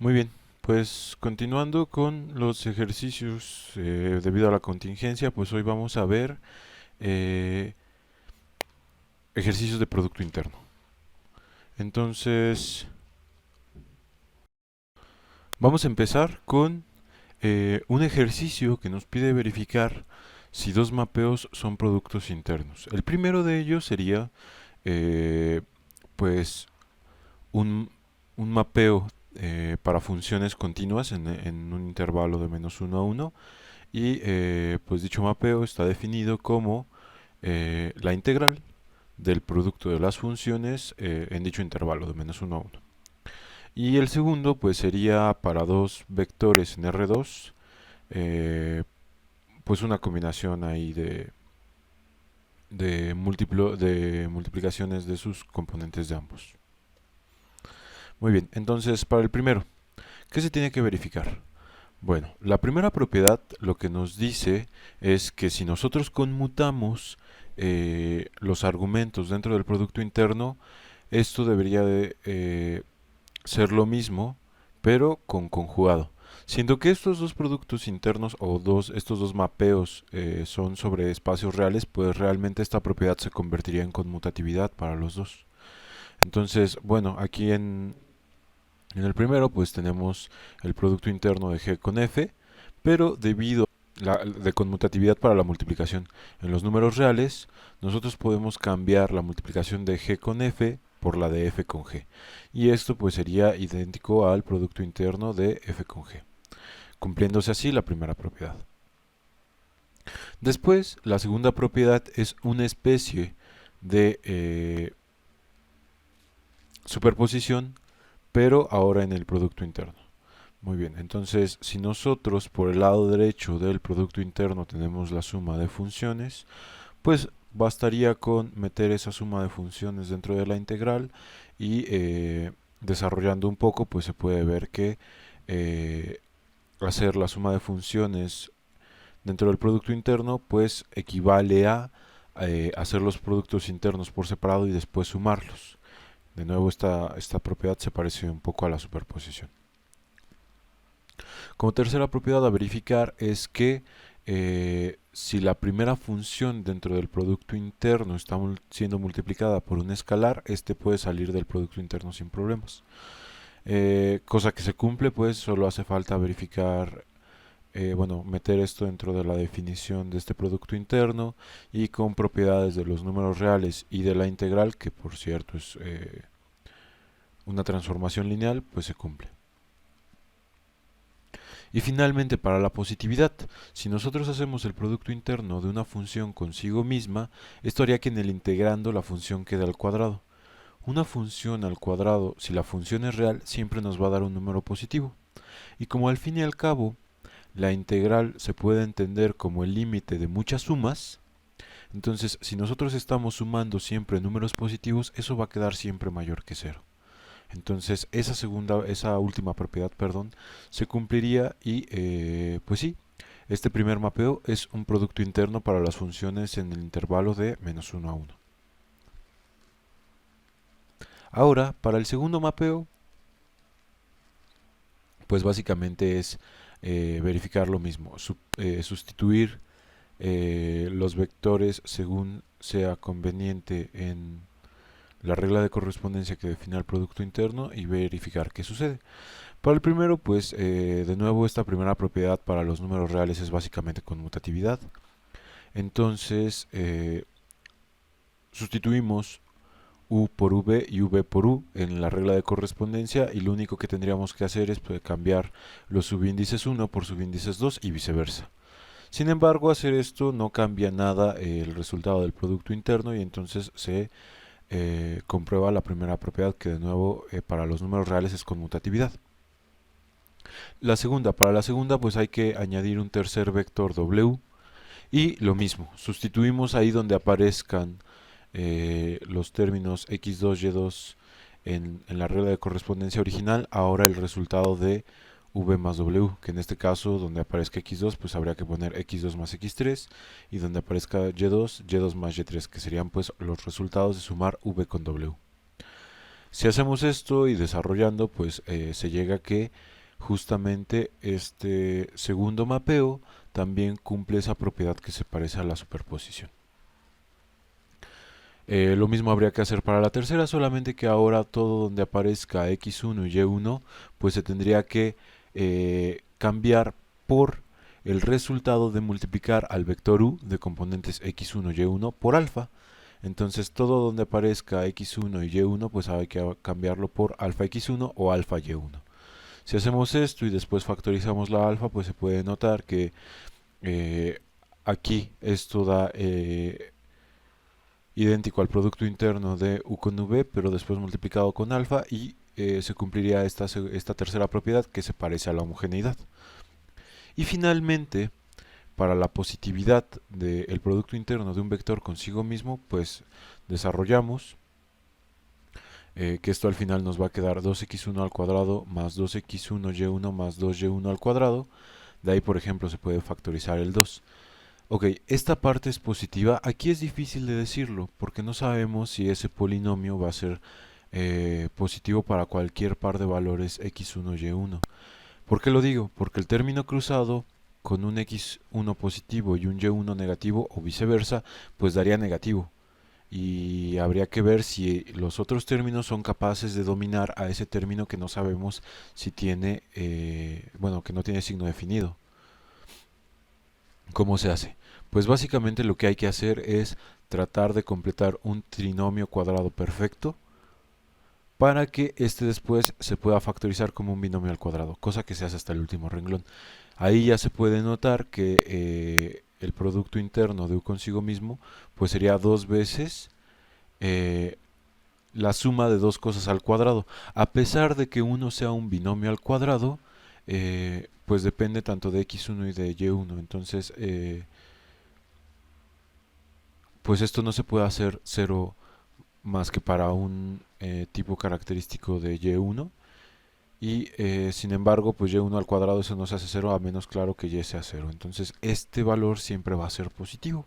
Muy bien, pues continuando con los ejercicios debido a la contingencia, pues hoy vamos a ver eh, ejercicios de Producto Interno. Entonces, vamos a empezar con un ejercicio que nos pide verificar si dos mapeos son productos internos. El primero de ellos sería, eh, pues, un, un mapeo para funciones continuas en un intervalo de -1 a 1. Y pues dicho mapeo está definido como la integral del producto de las funciones en dicho intervalo de -1 a 1. Y el segundo pues sería para dos vectores en R2, eh, pues una combinación ahí de multiplicaciones de sus componentes de ambos. Muy bien, entonces para el primero, ¿qué se tiene que verificar? Bueno, la primera propiedad lo que nos dice es que si nosotros conmutamos los argumentos dentro del producto interno, esto debería de ser lo mismo, pero con conjugado. Siendo que estos dos productos internos o estos dos mapeos son sobre espacios reales, pues realmente esta propiedad se convertiría en conmutatividad para los dos. Entonces, bueno, aquí en el primero pues tenemos el producto interno de G con F, pero debido a la de conmutatividad para la multiplicación en los números reales, nosotros podemos cambiar la multiplicación de G con F por la de F con G. Y esto pues sería idéntico al producto interno de F con G, cumpliéndose así la primera propiedad. Después, la segunda propiedad es una especie de superposición, pero ahora en el producto interno. Muy bien, entonces si nosotros por el lado derecho del producto interno tenemos la suma de funciones, pues bastaría con meter esa suma de funciones dentro de la integral y desarrollando un poco, pues se puede ver que eh, hacer la suma de funciones dentro del producto interno, pues equivale a hacer los productos internos por separado y después sumarlos. De nuevo, esta propiedad se parece un poco a la superposición. Como tercera propiedad a verificar es que si la primera función dentro del producto interno está siendo multiplicada por un escalar, este puede salir del producto interno sin problemas. Cosa que se cumple, pues solo hace falta verificar, bueno, meter esto dentro de la definición de este producto interno y con propiedades de los números reales y de la integral, que por cierto es una transformación lineal, pues se cumple. Y finalmente, para la positividad, si nosotros hacemos el producto interno de una función consigo misma, esto haría que en el integrando la función quede al cuadrado. Una función al cuadrado, si la función es real, siempre nos va a dar un número positivo. Y como al fin y al cabo, la integral se puede entender como el límite de muchas sumas, entonces si nosotros estamos sumando siempre números positivos, eso va a quedar siempre mayor que cero. Entonces esa última propiedad, perdón, se cumpliría y pues sí, este primer mapeo es un producto interno para las funciones en el intervalo de -1 a 1. Ahora, para el segundo mapeo, pues básicamente es verificar lo mismo, sustituir los vectores según sea conveniente en la regla de correspondencia que define el producto interno y verificar qué sucede. Para el primero, pues de nuevo esta primera propiedad para los números reales es básicamente conmutatividad. Entonces sustituimos u por v y v por u en la regla de correspondencia y lo único que tendríamos que hacer es pues, cambiar los subíndices 1 por subíndices 2 y viceversa. Sin embargo, hacer esto no cambia nada el resultado del producto interno y entonces se comprueba la primera propiedad que de nuevo para los números reales es conmutatividad. Para la segunda pues hay que añadir un tercer vector w y lo mismo, sustituimos ahí donde aparezcan los términos x2, y2 en la regla de correspondencia original, ahora el resultado de v más w, que en este caso donde aparezca x2 pues habría que poner x2 más x3 y donde aparezca y2, y2 más y3, que serían pues los resultados de sumar v con w. Si hacemos esto y desarrollando, pues se llega a que justamente este segundo mapeo también cumple esa propiedad que se parece a la superposición. Lo mismo habría que hacer para la tercera, solamente que ahora todo donde aparezca x1 y y1, pues se tendría que cambiar por el resultado de multiplicar al vector u de componentes x1 y y1 por alfa. Entonces todo donde aparezca x1 y y1, pues hay que cambiarlo por alfa x1 o alfa y1. Si hacemos esto y después factorizamos la alfa, pues se puede notar que eh, aquí esto da idéntico al producto interno de u con v, pero después multiplicado con alfa, y se cumpliría esta tercera propiedad que se parece a la homogeneidad. Y finalmente, para la positividad del producto interno de un vector consigo mismo, pues desarrollamos que esto al final nos va a quedar 2x1 al cuadrado más 2x1y1 más 2y1 al cuadrado. De ahí, por ejemplo, se puede factorizar el 2. Ok, esta parte es positiva. Aquí es difícil de decirlo porque no sabemos si ese polinomio va a ser positivo para cualquier par de valores x1 y y1. ¿Por qué lo digo? Porque el término cruzado con un x1 positivo y un y1 negativo o viceversa, pues daría negativo. Y habría que ver si los otros términos son capaces de dominar a ese término que no sabemos si tiene, bueno, que no tiene signo definido. ¿Cómo se hace? Pues básicamente lo que hay que hacer es tratar de completar un trinomio cuadrado perfecto para que este después se pueda factorizar como un binomio al cuadrado, cosa que se hace hasta el último renglón. Ahí ya se puede notar que el producto interno de u consigo mismo pues sería dos veces la suma de dos cosas al cuadrado. A pesar de que uno sea un binomio al cuadrado, pues depende tanto de x1 y de y1. Entonces, pues esto no se puede hacer cero más que para un tipo característico de y1. Y sin embargo, pues y1 al cuadrado eso no se hace cero a menos claro que y sea cero. Entonces, este valor siempre va a ser positivo.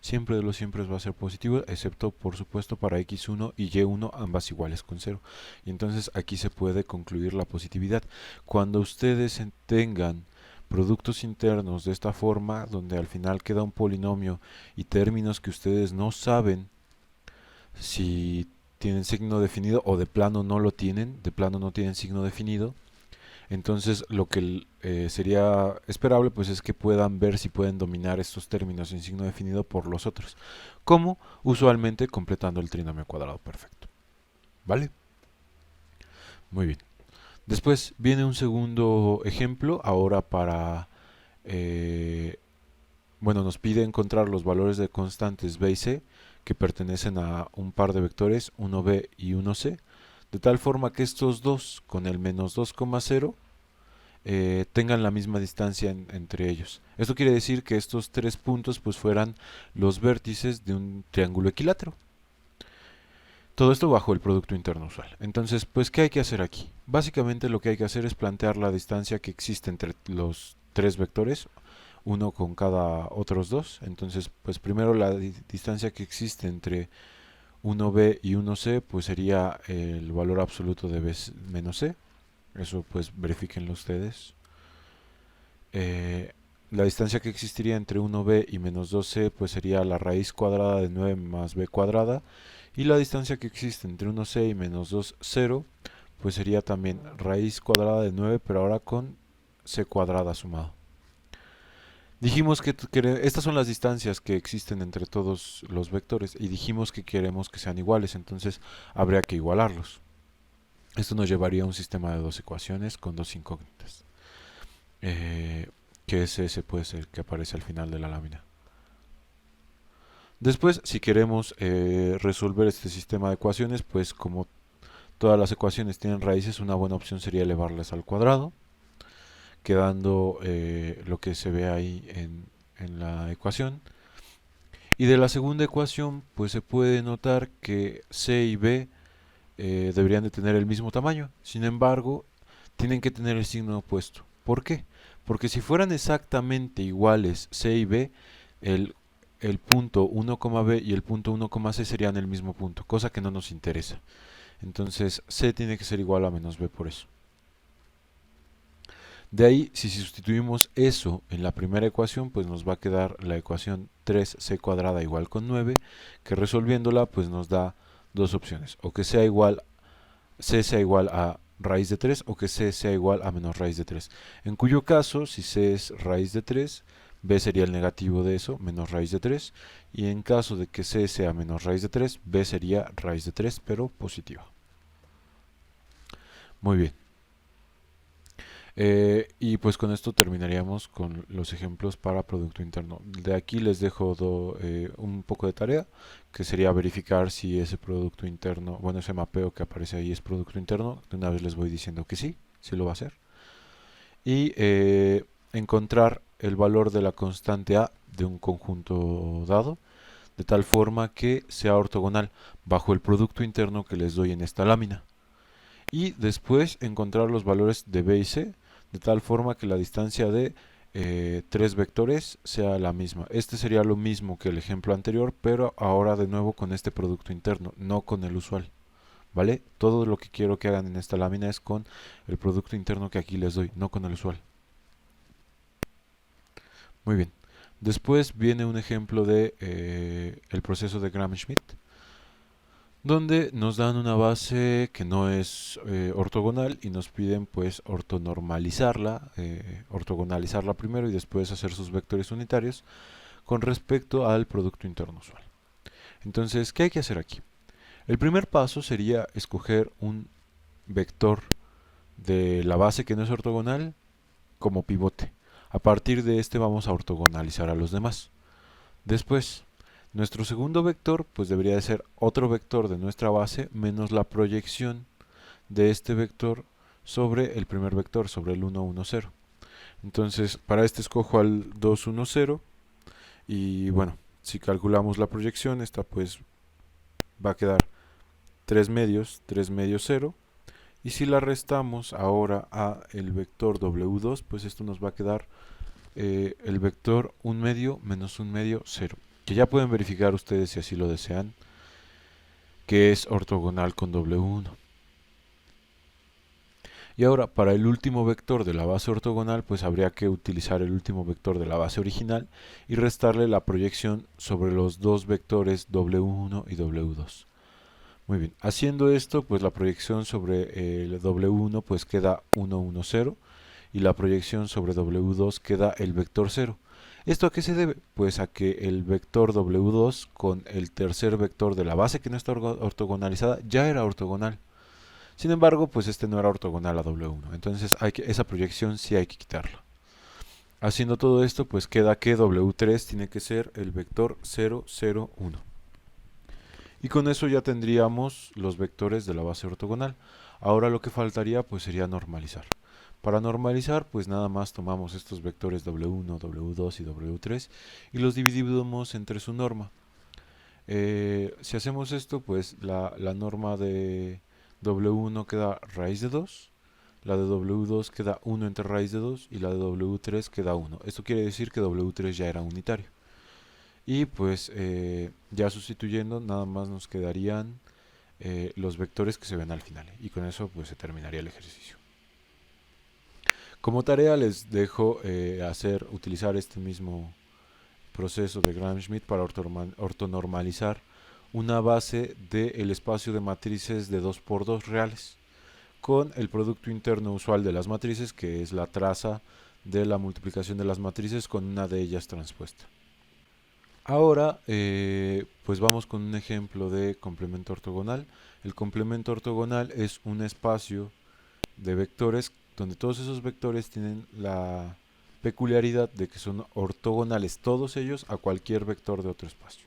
Siempre de los siempre va a ser positivo, excepto por supuesto para x1 y y1 ambas iguales con 0. Y entonces aquí se puede concluir la positividad. Cuando ustedes tengan productos internos de esta forma, donde al final queda un polinomio y términos que ustedes no saben si tienen signo definido o de plano no lo tienen, de plano no tienen signo definido, entonces lo que sería esperable pues es que puedan ver si pueden dominar estos términos sin signo definido por los otros, como usualmente completando el trinomio cuadrado perfecto. ¿Vale? Muy bien. Después viene un segundo ejemplo, ahora para... bueno, nos pide encontrar los valores de constantes b y c que pertenecen a un par de vectores 1b y 1c, de tal forma que estos dos con el menos 2,0 tengan la misma distancia entre ellos. Esto quiere decir que estos tres puntos pues fueran los vértices de un triángulo equilátero. Todo esto bajo el producto interno usual. Entonces, pues, ¿qué hay que hacer aquí? Básicamente lo que hay que hacer es plantear la distancia que existe entre los tres vectores, uno con cada otros dos. Entonces, pues primero la distancia que existe entre 1b y 1c, pues sería el valor absoluto de b menos c. Eso pues verifíquenlo ustedes. La distancia que existiría entre 1b y menos 2c pues sería la raíz cuadrada de 9 más b cuadrada, y la distancia que existe entre 1c y menos 2, 0, pues sería también raíz cuadrada de 9 pero ahora con c cuadrada sumado. Dijimos que estas son las distancias que existen entre todos los vectores y dijimos que queremos que sean iguales, entonces habría que igualarlos. Esto nos llevaría a un sistema de dos ecuaciones con dos incógnitas. Que es ese pues el que aparece al final de la lámina. Después, si queremos resolver este sistema de ecuaciones, pues como todas las ecuaciones tienen raíces, una buena opción sería elevarlas al cuadrado, quedando lo que se ve ahí en la ecuación. Y de la segunda ecuación, pues se puede notar que c y b deberían de tener el mismo tamaño. Sin embargo, tienen que tener el signo opuesto. ¿Por qué? Porque si fueran exactamente iguales c y b, el punto 1,b y el punto 1,c serían el mismo punto, cosa que no nos interesa. Entonces C tiene que ser igual a menos B por eso. De ahí, si sustituimos eso en la primera ecuación, pues nos va a quedar la ecuación 3c cuadrada igual con 9, que resolviéndola pues nos da dos opciones, o que sea igual, c sea igual a raíz de 3 o que c sea igual a menos raíz de 3. En cuyo caso, si c es raíz de 3, b sería el negativo de eso, menos raíz de 3, y en caso de que c sea menos raíz de 3, b sería raíz de 3, pero positiva. Muy bien. Y pues con esto terminaríamos con los ejemplos para Producto Interno. De aquí les dejo un poco de tarea, que sería verificar si ese Producto Interno, bueno, ese mapeo que aparece ahí es Producto Interno. De una vez les voy diciendo que sí, sí lo va a hacer. Y encontrar el valor de la constante A de un conjunto dado, de tal forma que sea ortogonal bajo el Producto Interno que les doy en esta lámina. Y después encontrar los valores de B y C de tal forma que la distancia de tres vectores sea la misma. Este sería lo mismo que el ejemplo anterior, pero ahora de nuevo con este producto interno, no con el usual. ¿Vale? Todo lo que quiero que hagan en esta lámina es con el producto interno que aquí les doy, no con el usual. Muy bien. Después viene un ejemplo de el proceso de Gram-Schmidt, donde nos dan una base que no es ortogonal y nos piden pues ortogonalizarla primero y después hacer sus vectores unitarios con respecto al producto interno usual. Entonces, ¿qué hay que hacer aquí? El primer paso sería escoger un vector de la base que no es ortogonal como pivote. A partir de este vamos a ortogonalizar a los demás. Después, nuestro segundo vector pues debería de ser otro vector de nuestra base menos la proyección de este vector sobre el primer vector, sobre el 1, 1, 0. Entonces, para este escojo al 2, 1, 0 y bueno, si calculamos la proyección, esta pues va a quedar 3 medios, 0. Y si la restamos ahora a el vector W2, pues esto nos va a quedar el vector 1 medio menos 1 medio, 0. Que ya pueden verificar ustedes si así lo desean, que es ortogonal con W1. Y ahora, para el último vector de la base ortogonal, pues habría que utilizar el último vector de la base original y restarle la proyección sobre los dos vectores W1 y W2. Muy bien, haciendo esto, pues la proyección sobre el W1 pues queda 1, 1, 0 y la proyección sobre W2 queda el vector 0. ¿Esto a qué se debe? Pues a que el vector W2 con el tercer vector de la base que no está ortogonalizada ya era ortogonal. Sin embargo, pues este no era ortogonal a W1. Entonces esa proyección sí hay que quitarla. Haciendo todo esto, pues queda que W3 tiene que ser el vector 0, 0, 1. Y con eso ya tendríamos los vectores de la base ortogonal. Ahora lo que faltaría pues sería normalizar. Para normalizar, pues nada más tomamos estos vectores W1, W2 y W3 y los dividimos entre su norma. Si hacemos esto, pues la norma de W1 queda raíz de 2, la de W2 queda 1 entre raíz de 2 y la de W3 queda 1. Esto quiere decir que W3 ya era unitario. Y pues ya sustituyendo, nada más nos quedarían los vectores que se ven al final. Y con eso pues se terminaría el ejercicio. Como tarea les dejo utilizar este mismo proceso de Gram-Schmidt para ortonormalizar una base del espacio de matrices de 2×2 reales con el producto interno usual de las matrices, que es la traza de la multiplicación de las matrices con una de ellas transpuesta. Ahora pues vamos con un ejemplo de complemento ortogonal. El complemento ortogonal es un espacio de vectores donde todos esos vectores tienen la peculiaridad de que son ortogonales todos ellos a cualquier vector de otro espacio.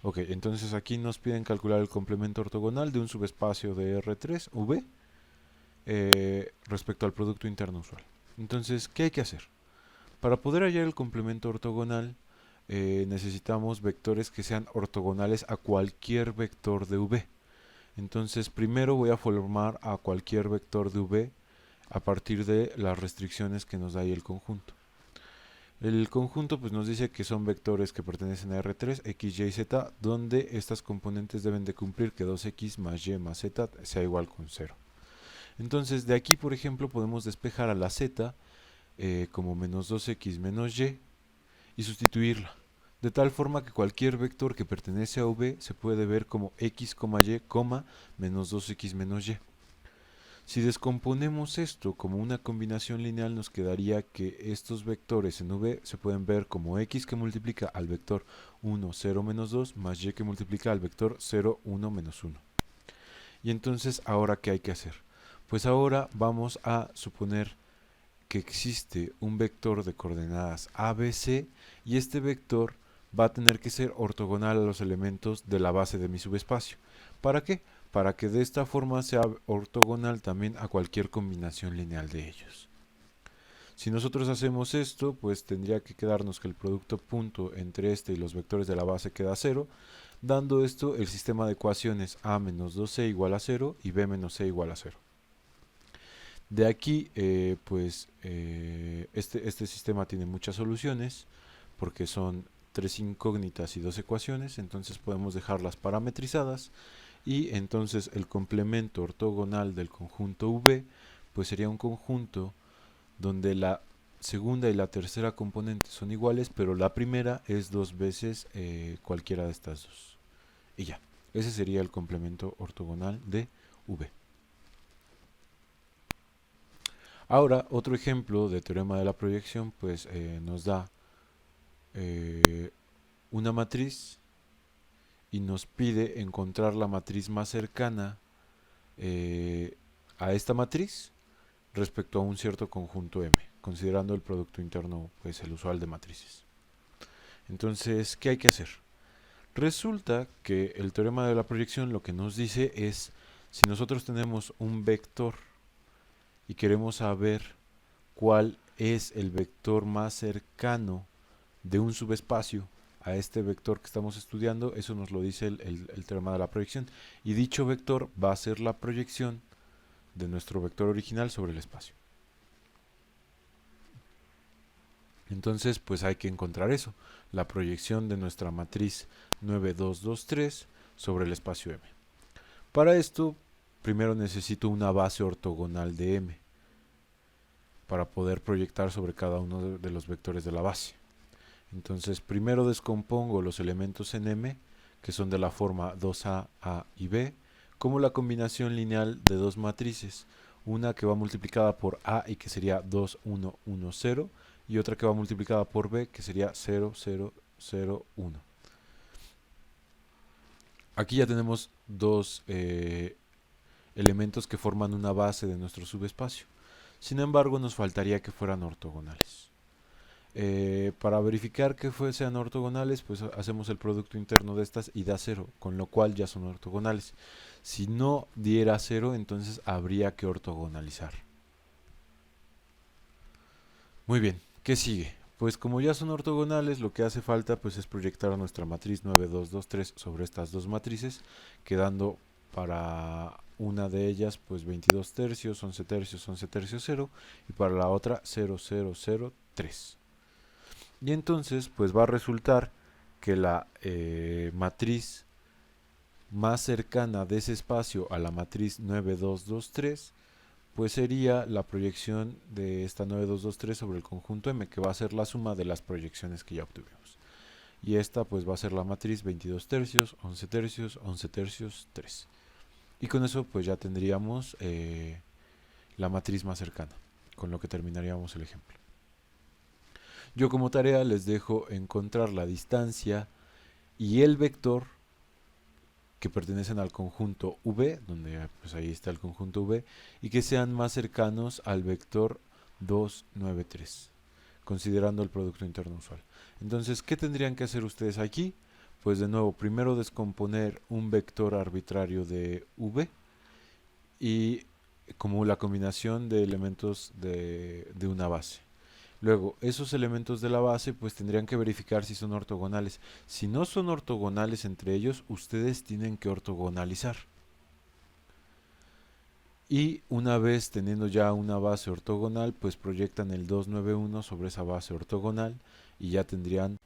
Ok, entonces aquí nos piden calcular el complemento ortogonal de un subespacio de R3, V, respecto al producto interno usual. Entonces, ¿qué hay que hacer? Para poder hallar el complemento ortogonal, necesitamos vectores que sean ortogonales a cualquier vector de V. Entonces, primero voy a formar a cualquier vector de V a partir de las restricciones que nos da ahí el conjunto. El conjunto pues nos dice que son vectores que pertenecen a R3, X, Y, Z, donde estas componentes deben de cumplir que 2X más Y más Z sea igual con 0. Entonces de aquí, por ejemplo, podemos despejar a la Z como menos 2X menos Y y sustituirla. De tal forma que cualquier vector que pertenece a V se puede ver como X, Y, menos 2X menos Y. Si descomponemos esto como una combinación lineal, nos quedaría que estos vectores en V se pueden ver como X que multiplica al vector 1, 0, menos 2, más Y que multiplica al vector 0, 1, menos 1. Y entonces, ¿ahora qué hay que hacer? Pues ahora vamos a suponer que existe un vector de coordenadas ABC y este vector va a tener que ser ortogonal a los elementos de la base de mi subespacio. ¿Para qué? Para que de esta forma sea ortogonal también a cualquier combinación lineal de ellos. Si nosotros hacemos esto, pues tendría que quedarnos que el producto punto entre este y los vectores de la base queda 0, dando esto el sistema de ecuaciones a menos 2c igual a 0 y b menos c igual a 0. De aquí, este sistema tiene muchas soluciones, porque son 3 incógnitas y 2 ecuaciones, entonces podemos dejarlas parametrizadas, y entonces el complemento ortogonal del conjunto V, pues sería un conjunto donde la segunda y la tercera componente son iguales, pero la primera es 2 veces cualquiera de estas dos. Y ya, ese sería el complemento ortogonal de V. Ahora, otro ejemplo de teorema de la proyección, pues nos da una matriz y nos pide encontrar la matriz más cercana a esta matriz respecto a un cierto conjunto M, considerando el producto interno, pues el usual de matrices. Entonces, ¿qué hay que hacer? Resulta que el teorema de la proyección lo que nos dice es, si nosotros tenemos un vector y queremos saber cuál es el vector más cercano de un subespacio a este vector que estamos estudiando, eso nos lo dice el teorema de la proyección, y dicho vector va a ser la proyección de nuestro vector original sobre el espacio. Entonces, pues hay que encontrar eso, la proyección de nuestra matriz 9, 2, 2, 3 sobre el espacio M. Para esto, primero necesito una base ortogonal de M para poder proyectar sobre cada uno de los vectores de la base. Entonces, primero descompongo los elementos en M, que son de la forma 2A, A y B, como la combinación lineal de dos matrices, una que va multiplicada por A y que sería 2, 1, 1, 0, y otra que va multiplicada por B, que sería 0, 0, 0, 1. Aquí ya tenemos dos elementos que forman una base de nuestro subespacio. Sin embargo, nos faltaría que fueran ortogonales. Para verificar que sean ortogonales, pues hacemos el producto interno de estas y da 0, con lo cual ya son ortogonales. Si no diera 0, entonces habría que ortogonalizar. Muy bien, ¿qué sigue? Pues como ya son ortogonales, lo que hace falta pues es proyectar nuestra matriz 9, 2, 2, 3 sobre estas dos matrices, quedando para una de ellas pues 22 tercios, 11 tercios, 11 tercios 0, y para la otra 0, 0, 0, 3. Y entonces pues va a resultar que la matriz más cercana de ese espacio a la matriz 9, 2, 2, 3 pues sería la proyección de esta 9, 2, 2, 3 sobre el conjunto M, que va a ser la suma de las proyecciones que ya obtuvimos. Y esta pues va a ser la matriz 22 tercios, 11 tercios, 11 tercios, 3. Y con eso pues ya tendríamos la matriz más cercana, con lo que terminaríamos el ejemplo. Yo como tarea les dejo encontrar la distancia y el vector que pertenecen al conjunto V, donde pues ahí está el conjunto V, y que sean más cercanos al vector 2, 9, 3, considerando el producto interno usual. Entonces, ¿qué tendrían que hacer ustedes aquí? Pues de nuevo, primero descomponer un vector arbitrario de V y como la combinación de elementos de una base. Luego, esos elementos de la base pues tendrían que verificar si son ortogonales. Si no son ortogonales entre ellos, ustedes tienen que ortogonalizar. Y una vez teniendo ya una base ortogonal, pues proyectan el 291 sobre esa base ortogonal y ya tendrían